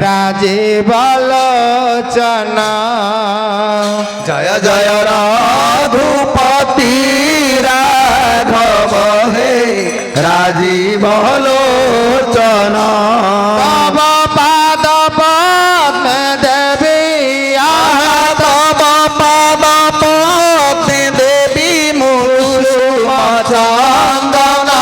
রাজীব লোচনা। জয় জয় রঘুপতি রাঘব হে রাজীব লোচনা। তব পাদ পদ্মে দেবী তব পাদ পদ্মে দেবী মুসুম চন্দনা।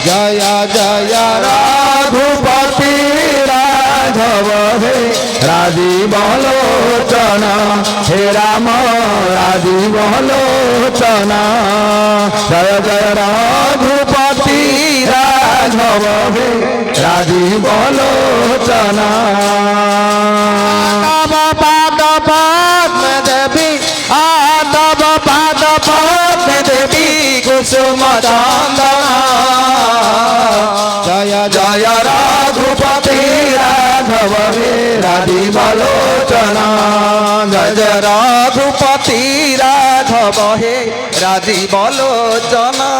জয় জয় রঘুপতি রাঘব হে রাজীব লোচনা। হে রাম রাজীব লোচনা। জয় জয় রঘুপতি রাঘব হে রাজীব লোচনা। তব পাদ পদ্মে দেবী তব পাদ পদ্মে দেবী কুসুম চন্দনা। জয় জয় রঘুপতি রাঘব হে রাজীব লোচনা। জয় জয় রঘুপতি রাঘব হে রাজীব লোচনা।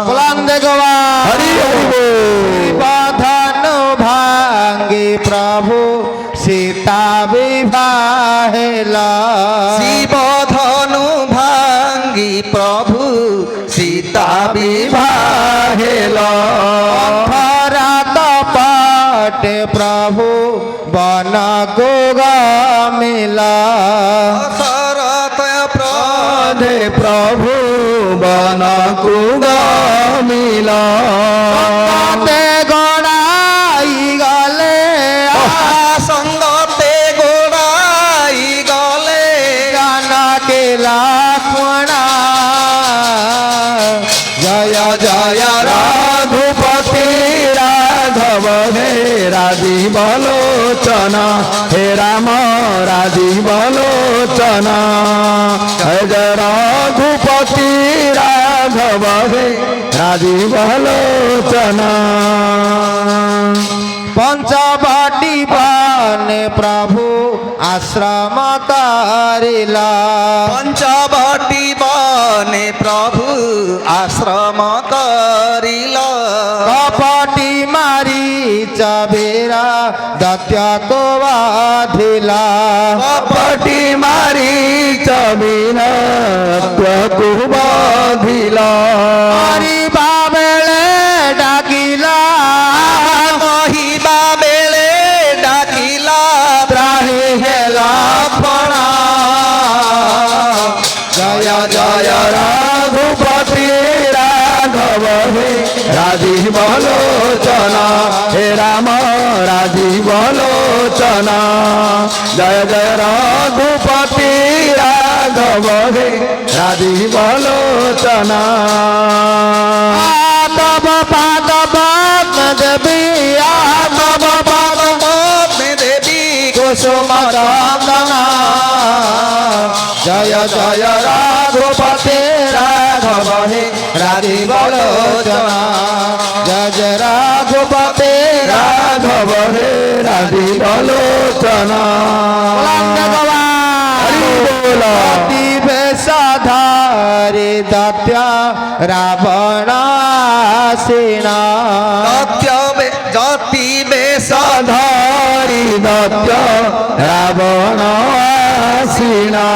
বুলন্দে গোয়া হরি হরি বল। বাঁধন ভাঙ্গি প্রভু সীতা বিবাহেলা। শিব ধনু ভাঙ্গি প্রভু সীতা বিবাহেল। ভরত পাটে প্রভু বন গোগামিলা। শরত প্রধে প্রভু বন কুগমিল। তে গড়াই গলে সঙ্গতে গোড়াই গলে জানকে লক্ষ্মণা। জয় জয় রঘুপতি রাঘব হে রাজীব লোচনা। হে রাম রাজীব লোচনা। জয় জয় রঘুপতি রাঘব হে রাজীব লোচনা। পঞ্চবটি বনে প্রভু আশ্রম করিলা। পঞ্চবটি বনে প্রভু আশ্রম করিল। কপটি মারি চবেরা দত্য বাধিলা। কপটি মারি চবিন কুবাধিল। মারিবা বেলে ডাকিলা মহিবা বেলে ডাকিলা ত্রাহি হেলা পণা। জয় জয় রঘুপতি রাঘব হে রাজীব লোচনা। হে রাম রাজীব লোচনা। জয় জয় রঘুপতি রাঘব হে রাজীব লোচনা। তব পাদ পদ্মে দেবী তব পাদ পদ্মে দেবী কুসুম চন্দনা। জয় জয় রঘুপতি রাঘব হে রাজীব লোচনা। জয় জয় রঘুপতি রাঘব হে রাজীব লোচনা। হরি বল। বেশধারি দত্য রাবণ সেনা। জাতি বেশ ধরি দত্য রাবণ আসিনা।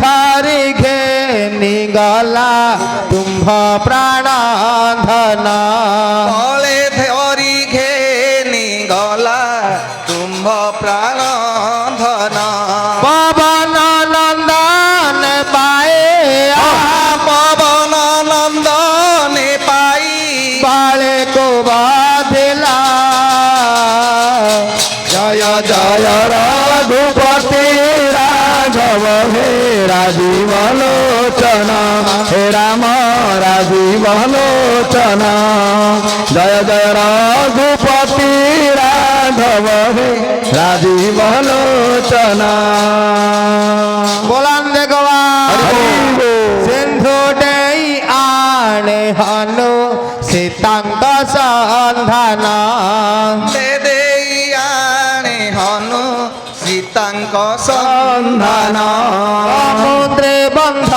ধারি ঘেনি গলা তুম্ভ প্রাণ ধনা। বলে ধরি ঘেনি গলা তুম্ভ প্রাণ ধন। পবন নন্দন পায়ে পবন নন্দনে পাই বালে কো বাঁধিলা। জয় জয় রঘুপতি রাঘব হে রাজীব লোচনা। হে রাম রাজীব লোচনা। জয় জয় রঘুপতি রাঘব হে রাজীব লোচনা। বুলন্দে গোয়া সিন্ধু ডেই আনে হনু সীতাঙ্গ সন্ধান। দেয়ানে হনু সীতাঙ্ক সন্ধান। সমুদ্রে বন্ধ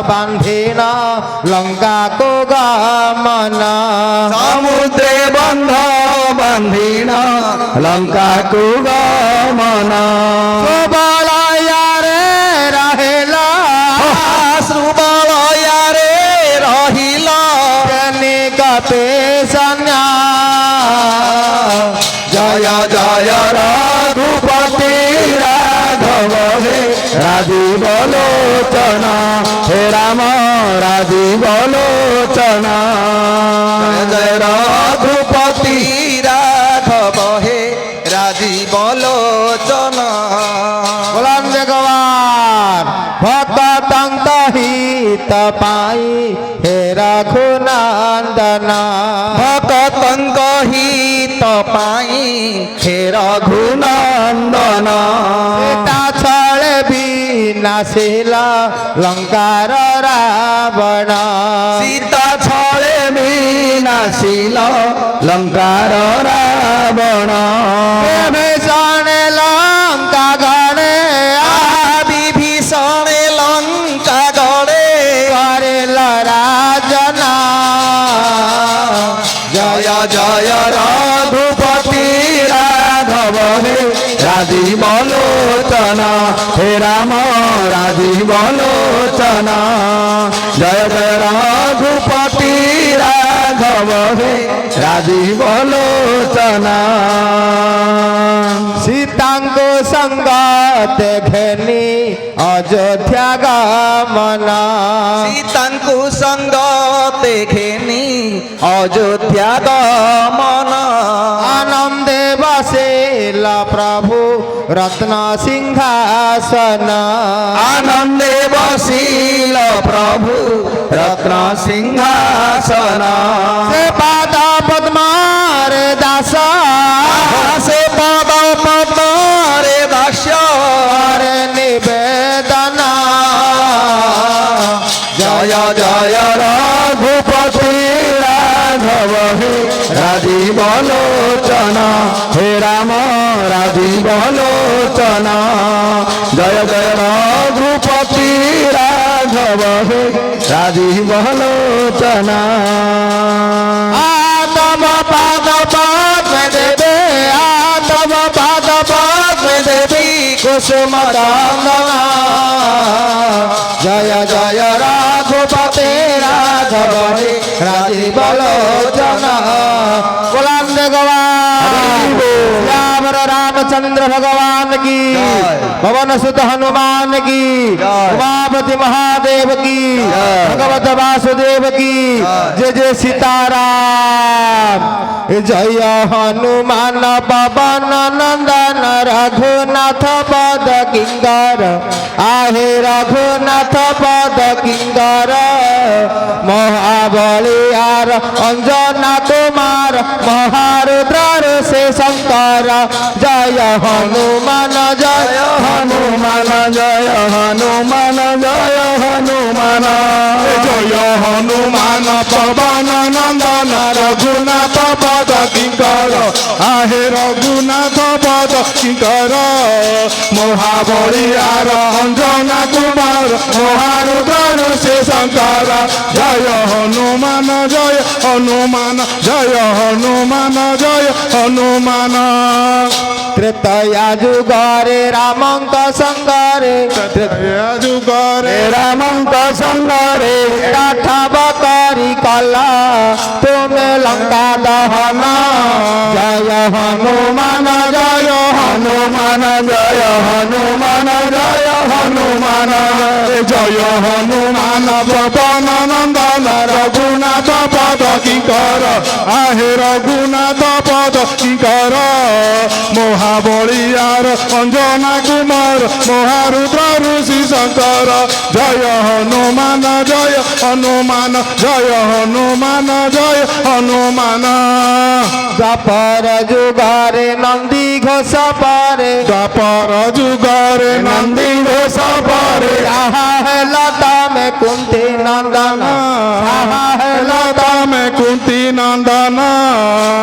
বান্ধিন লঙ্কা কো গমন। সমুদ্রে বন্ধ ବାନ୍ଧିନ ଲଙ୍କାକୁ ଗମନ ସୁବଳୟାରେ ରହିଲା ସୁବଳୟାରେ ରହିଲ ନିକଟେ ସନ୍ନ୍ୟା জয় জয় রঘুপতি রাঘব হে রাজীব লোচন হে রাম রাজীব লোচন জয় রঘুপতি রাঘব হে রাজীব লোচন বলন ভগবান ভক্তন্ত হিত পাই হে রঘুনন্দন ভকতঙ্গ হিত পাই হে রঘুনন্দন সীতা ছলে বিনাশিল লঙ্কার রাবণ সীতা ছলে বিনাশিল লঙ্কার রাবণ বিভীষণে লঙ্কা গড়ে বিভীষণে লঙ্কা গড়ে করিল রাজনা জয় জয় রঘুপতি রাঘব হে রাজীব লোচন হে রাম রাজীব লোচন জয় জয় রঘুপতি রাঘব হে রাজীব লোচন সীতাঙ্কু সঙ্গতে ঘেনি অযোধ্যা গমন সীতাঙ্কু সঙ্গতে ঘেনি অযোধ্যা গমন আনন্দে বসিল প্রভু রত্ন সিংহাসন আনন্দে বসিল প্রভু রত্ন সিংহাসন সে পাদ পদ্মারে দাস সে পদ পদ্মরে দাস করে নিবেদন জয় জয় রঘুপতি রাঘব হে রাজীব লোচন হে রাম রাজীব লোচন জয় জয় রঘুপতি রাঘব হে রাজীব লোচন আতম পাদ পদ্মে দেবে আতম পাদ পদ্মে দেবী কুসুম চন্দন জয় জয় রাঘুপতি রাঘব হে রাজীব লোচন গোলাম ভগবান রাম रामचंद्र भगवान की जय। पवन सुत हनुमान की जय। उमापति महादेव की जय। भगवत वासुदेव की जय। जय जय सीताराम जय हनुमान पवन नंदन रघुनाथ पद किंकर आहे रघुनाथ पद किंकर महाबलियार अंजना कुमार महारुद्र से शंकर जय हनुमान जय हनुमान जय हनुमान जय हनुमान জয় হনুমান পবন নন্দন রঘুনাথ পদ কিঙ্কর আহে রঘুনাথ পদ কিঙ্কর মহাবলিয়ার অঞ্জনা কুমার মহারুদ্র সে শঙ্কর জয় হনুমান জয় হনুমান জয় হনুমান জয় হনুমান त्रेतया जुगरे रामंक संगरे যুগরে রামଙ୍କ ସଙ୍ଗରେ ठाव करी कला तुमे लंका दहन जय हनुमान जय হনুমান জয় হনুমান জয় হনুমান জয় হনুমান পবন নন্দন রঘুনাথ পদ কিঙ্কর আহে রঘুনাথ পদ কিঙ্কর মহাবলিয়ার অঞ্জনা কুমার মহারুদ্র ঋষি শঙ্কর জয় হনুমান জয় হনুমান জয় হনুমান জয় হনুমান द्वापर जुगरे नंदी घोष परे দ্বাপর যুগরে নন্দী ঘোষ পরে आहा है लता में कुंती नंदन आहा है लता মে কুন্তি নন্দন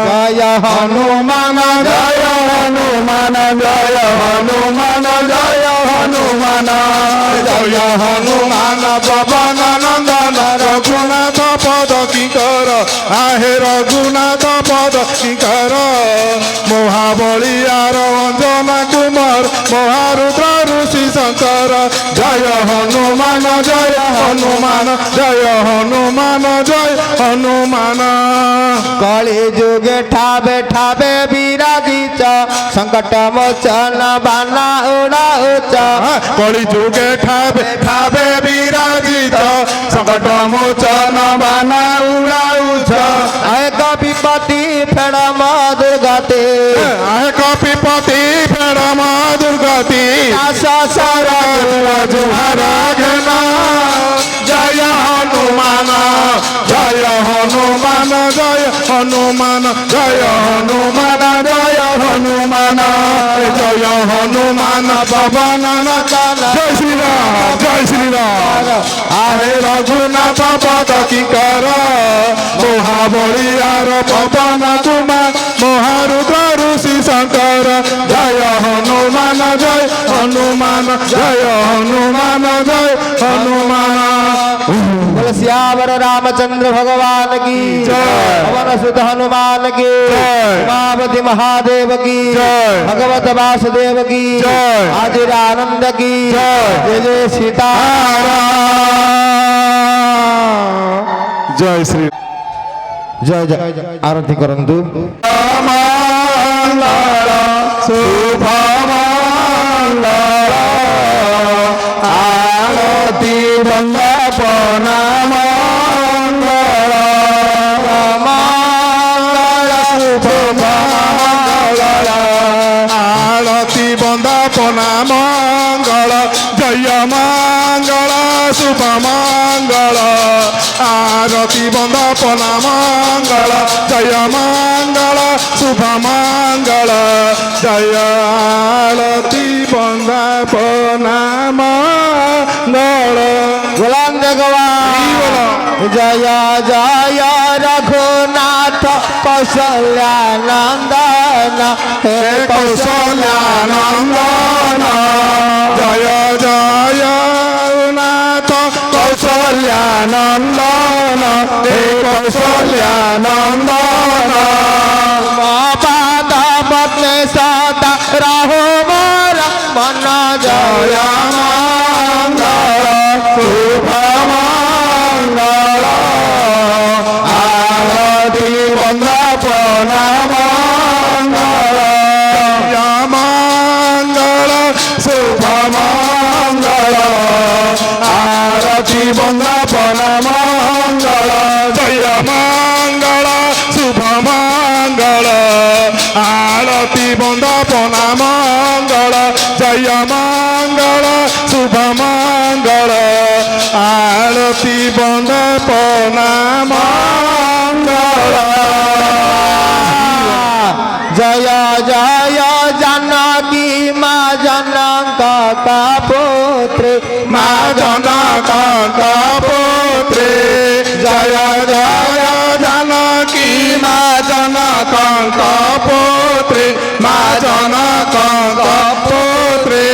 जय हनुमान জয় হনুমান জয় হনুমান জয় হনুমান জয় হনুমান পবন নন্দন রঘুনাথ পদ কিঙ্কর आहे रघुनाथ पद किंकर महाबलियार अंजना कुमार महारुद्र ऋषि शंकर जय हनुमान जय हनुमान जय हनुमान जय हनुमान कଳି जुगे ठावे ठावे विराजित संकट मोचन बाना उड़ाउच कଳି जुगे ठावे ठावे विराजित संकट मोचन बाना उड़ाउछ एक विपत्ति फेड़म दुर्गति आहे कपिपति फेड़म दुर्गति सारा जुहार घेना जय हनुमान जय हनुमान जय हनुमान जय हनुमान जय हनुमान जय हनुमान पवन जय श्री राम जय श्री राम आहे रघुनाथ पद किंकर महाबलियार पवन कुमार महारुद्र ऋषि शंकर जय हनुमान जय हनुमान जय हनुमान जय हनुमान बोल सियावर रामचंद्र भगवान की जय। पवन सुत हनुमान की जय। उमापति महादेव की जय। भगवत वासुदेव की जय। हाजिर आनंद की जय। जय जय सीता जय श्री जय जय आरती करंतु आरती वंदना आरती बंदपना मंगल जय मंगल शुभ मंगल आरती बंदपना मंगल जय मंगल शुभ मंगल जय आरती बंदपना मंगल बुलंद गवान जय जय रघुनाथ कौशल्यानंदन हे कौशल्यानंदन जय जय नाथ कौशल्यानंदन हे कौशल्यानंदन पाद पद्मे सदा राहो मोर मन जय मंगल शुभ मंगल आरती वंदपना मंगल जय मंगल शुभ मंगल आरती वंदपना मंगल जय मंगल शुभ मंगल आरती वंदपना मंगल जय मंगल शुभ मंगल आरती वंदपना मंगल जय जय जानकी माँ जनक का पुत्र माँ जनक पुत्री जय जय जानकी माँ जनक पुत्री माँ जनक पुत्री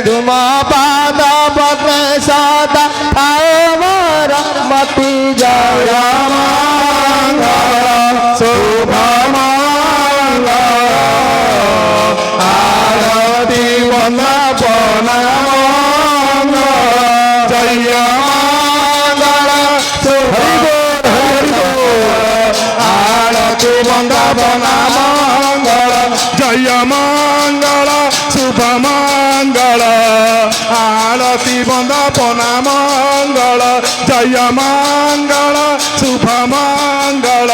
तुम पाद पद्मे सदा आओ मोर मति जय जय मंगल शुभ मंगल आरती वंदपना मंगल जय मंगल शुभ आरती वंदपना मंगल जय मंगल शुभ मंगल आरती वंदपना मंगल जय मंगल शुभ मंगल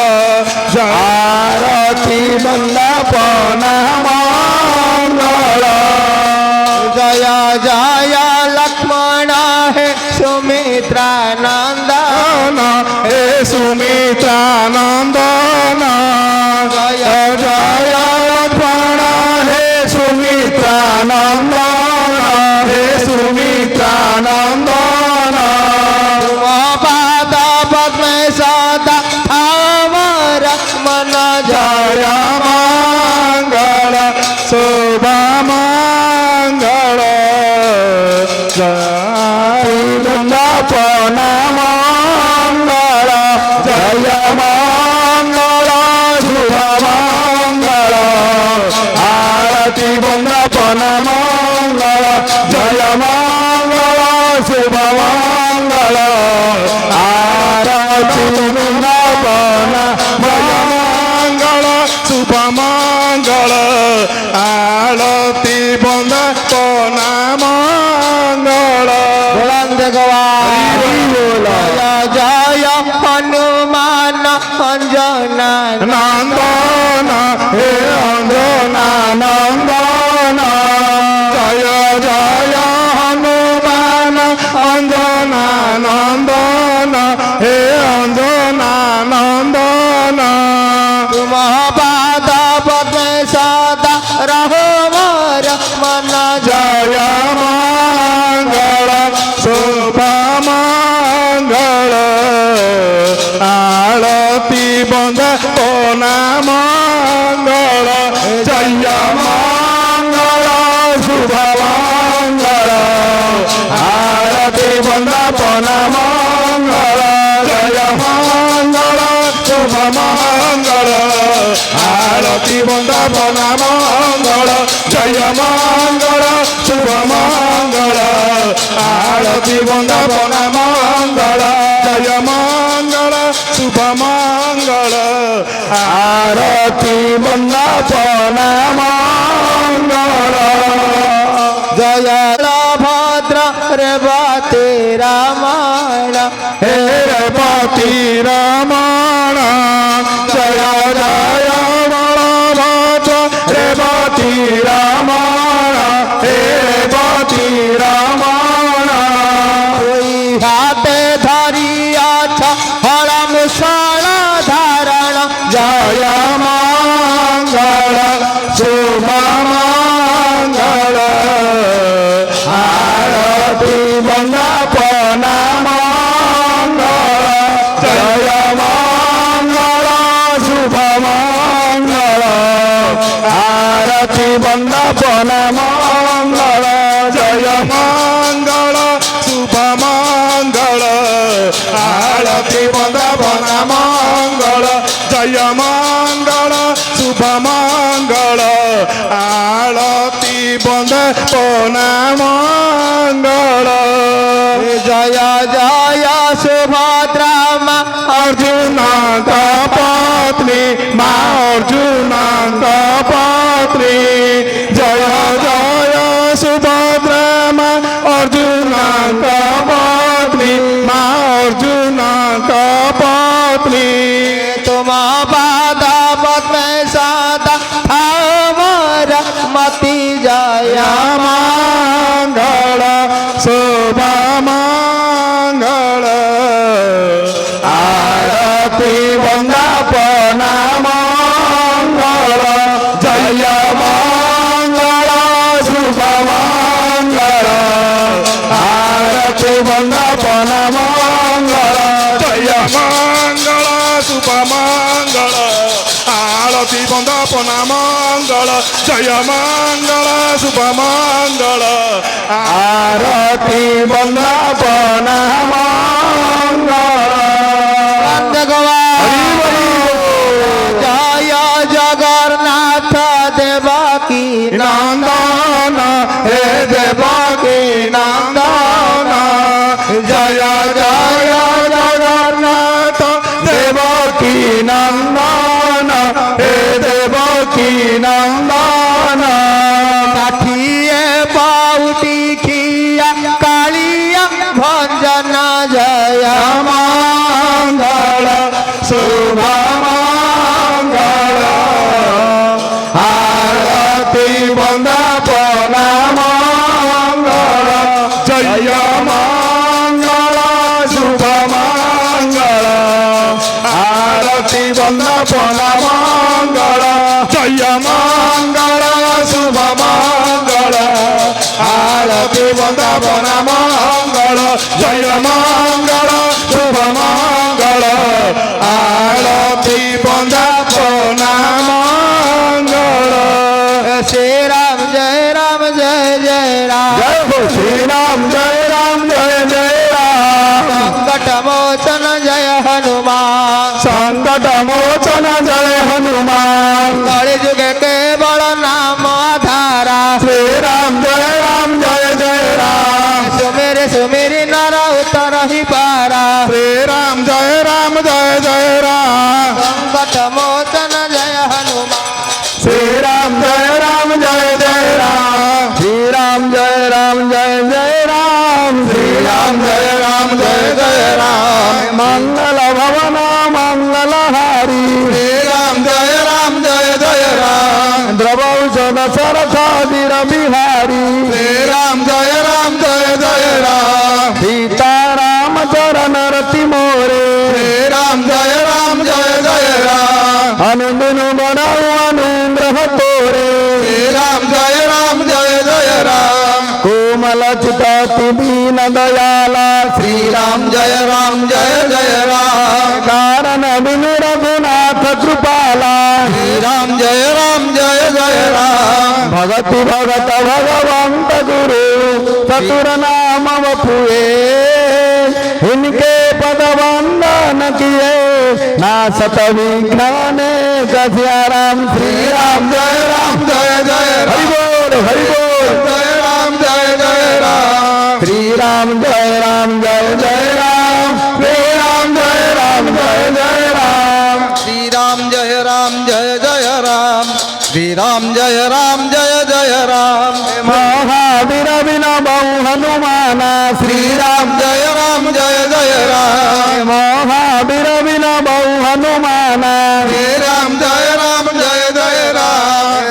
आरती वंदपना मंगल जय जय लक्ष्मण हे सुमित्रा नंदन हे सुमित्रानंदन जय जय लक्ष्मण हे सुमित्रानंदन हे सुमित्रानंदन तुम पाद पद्मे सदा अमर मन जय जय मंगल शुभ मंगल जय वंदपना मंगल जय मंगल शुभ मंगल आरती वंदन मंगल बुलंद गवार जय जय हनुमान अंजना नंदन हे अंजना नंदन जय जय हनुमान अंजना नंदन हे अंजना नंदन तुम पाद पद्म सदा रहो मोर मन जय मंगल शुभ मंगल आरती वंदन मंगल जय मंगल शुभ मंगल आरती वंदन मंगल जय मंगल शुभ मंगल आरती वंदन मंगल जय मंगल शुभ मंगल आरती वंदन मंगल जय मंगल शुभ मंगल आरती वंदन मंगल जय भद्र रेवती रामायण हे रेवती रमण जय जय बलभद्र रेवती रमण हे रेवती रमण कोई हाथे धरिया हरम साल धारण जय मंगल शुभ मंगल आरती वंदन मंगल जय मंगल शुभ मंगल आरती वंदन मंगल जय मंगल शुभ मंगल आरती वंदन मंगल जय मंगल शुभ मंगल आरती वंदन मंगल जय जय सुभद्रा माँ अर्जुन का पत्नी माँ अर्जुन का पत्नी जय जय सुभद्रा माँ अर्जुन का पत्नी माँ अर्जुन का पत्नी तुम पाद पद्म सदा मोर मति जय मंगल शुभ मंगल आरती वंदन मंगल जय मंगल शुभ मंगल आरती वंदन मंगल जय मंगल शुभ मंगल आरती वंदन मंगल जय मंगल शुभ मंगल आरती वंदन मंगल नंद गवार जय जगन्नाथ देवकी नंदन हे देवकी नंदन जय जय जगन्नाथ देवकी नंदन हे देवकी नंदन काठिए बाउटी खिया कालिया भंजन जय मंगल शुभ मंगल आरती वंदन मंगल जय मंगल शुभ मंगल आरती वंदन मंगल जय मंगल शुभ मंगल आरती वंदन मंगल जय मंगल शुभ मंगल आरती वंदन मंगल श्री राम जय राम जय जय राम जय हो श्री राम जय राम जय जय राम संकट मोचन जय हनुमान संकट मोचन जय हनुमान कलि जुग के बड़ नाम आधारा श्री राम जय जय राम सुमेर सुमेरी नर उतर ही पारा श्री राम जय जय राम संकट मोचन जय हनुमान दशरथ वीर बिहारी श्री राम जय राम सीता राम चरण रति मोरे श्री राम जय राम अनुदिन बनाऊ अनुग्रह तोरे श्री राम जय राम कोमल चिताति दीन दयाला श्री राम जय राम कारण बिनु रघुनाथ कृपाला श्री राम जय राम भगति भगत भगवंत गुरु चतुर नाम वपुए इनके पद वंदन किए नासत विज्ञान कसिया राम श्री राम जय राम हरि बोल हरि बोल जय राम श्री राम जय राम जय राम श्री राम जय राम जय राम श्री राम जय राम श्री राम जय राम महावीर बिना बहु हनुमाना श्री राम जय राम महावीर बिना बहु हनुमाना श्री राम जय राम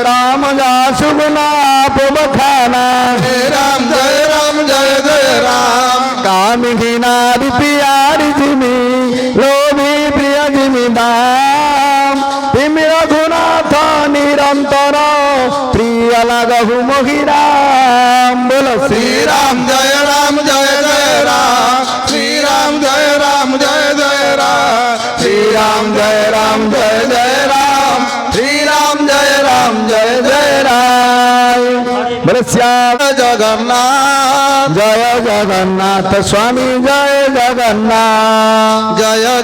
राम जा शुभ नाप बखाना श्री राम जय राम कामिनी नारी प्यारी जिमी लोभी प्रिय जिमी दाम तिमी रघुनाथ निरंतर प्रिय लगहु मोहिराम बोलो श्री राम जय राम श्री राम जय राम श्री राम जय राम श्री राम जय राम बोलो श्याम जगन्नाथ जय जगन्नाथ स्वामी जय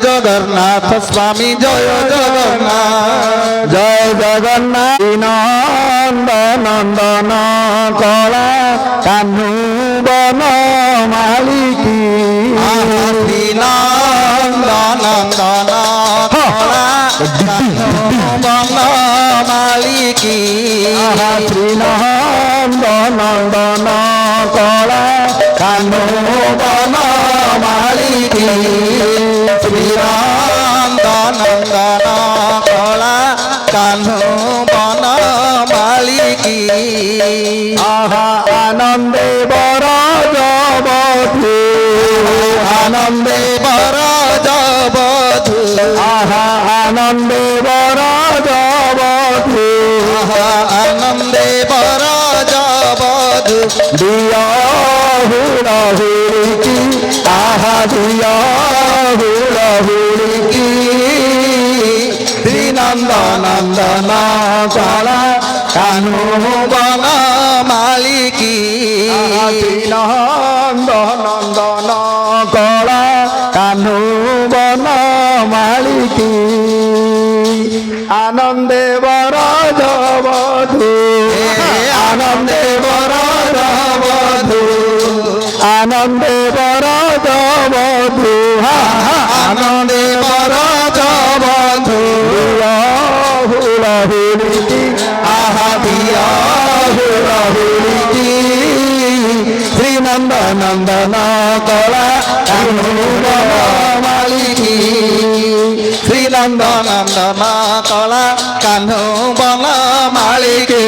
जगन्नाथ स्वामी जय जगन्नाथ जय जगन्नाथ नंद नंदन कला कान्हू बन मालिकी नंदन बन मालिकी श्री नंद नंदन कला कान्हू बन मालिकी श्री राम नंदन कला कान्हू बन मालिकी आनंदे बर जबधू आनंदे बर जबधू आनंदे बर जबधू आनंदे बर जबधू दिया हुड़ा हुड़की दिया हुड़ा हुड़की नंदन काला कान्हू बन मालिकी नंद नंदन कला कान्हू बन मालिकी आनंदे बर जबधू आनंदे बर जबधू आनंदे बर जबधू आनंदे बर जबधू हुड़ा हुड़की दिया हुड़ा हुड़की श्री नंद नंदन कला कान्हू बन मालिकी श्री नंदन कला कान्हू बन मालिकी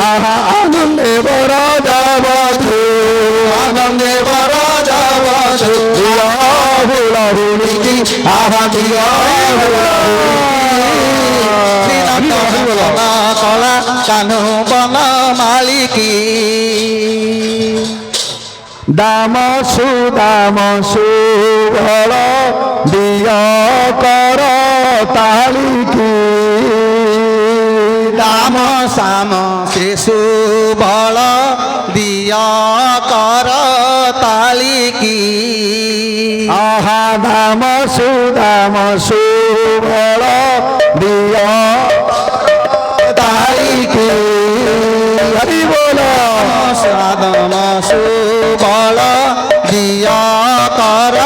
आनंदे बर जबधू आनंदे बर जबधू हुड़ा हुड़की दिया श्री नंदन कला कान्हू बन मालिकी दाम सुबल दिय कर तालिकी दाम साम शिशु बल दिया कर तालिकी दाम सुबल दिय तालिकी हरि बोलो साधन सुबल दिया कर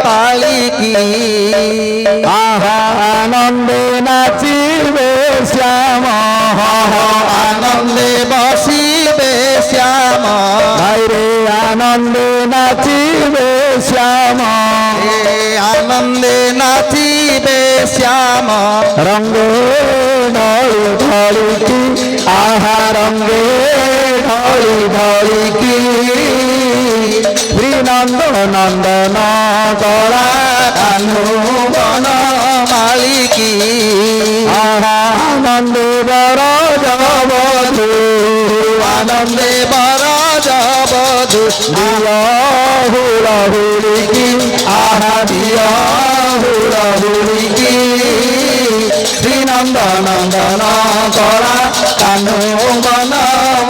तालिकी आनंदे नाचिबे श्याम आनंदे बसिबे श्याम रे आनंदे नाचिबे श्याम आनंदे नाचिबे श्याम रंगे ढालुकी আহা রঙ্গে ঢলি ঢলিকি শ্রীনন্দ নন্দন করা কানু বন মালিকি আহা আনন্দে বর জবধু আনন্দে বর জবধু দিয়া হুলা হুলিকি আহা দিয়া হুলা হুলিকি শ্রীনন্দ নন্দন করা কানু বন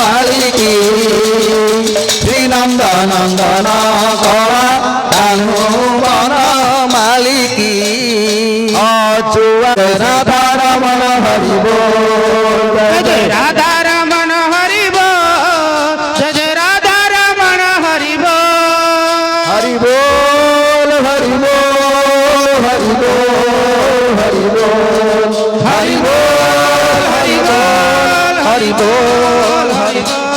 মালিকি শ্রীনন্দ নন্দন করা কানু বন মালিকি রাধা রমণ হরিব জয় রাধা রমণ হরিব জয় রাধা রমণ হরিব হরি বল হরি বল হরি বল হরি বল হরি বল হরি বল হরি বল হরি বল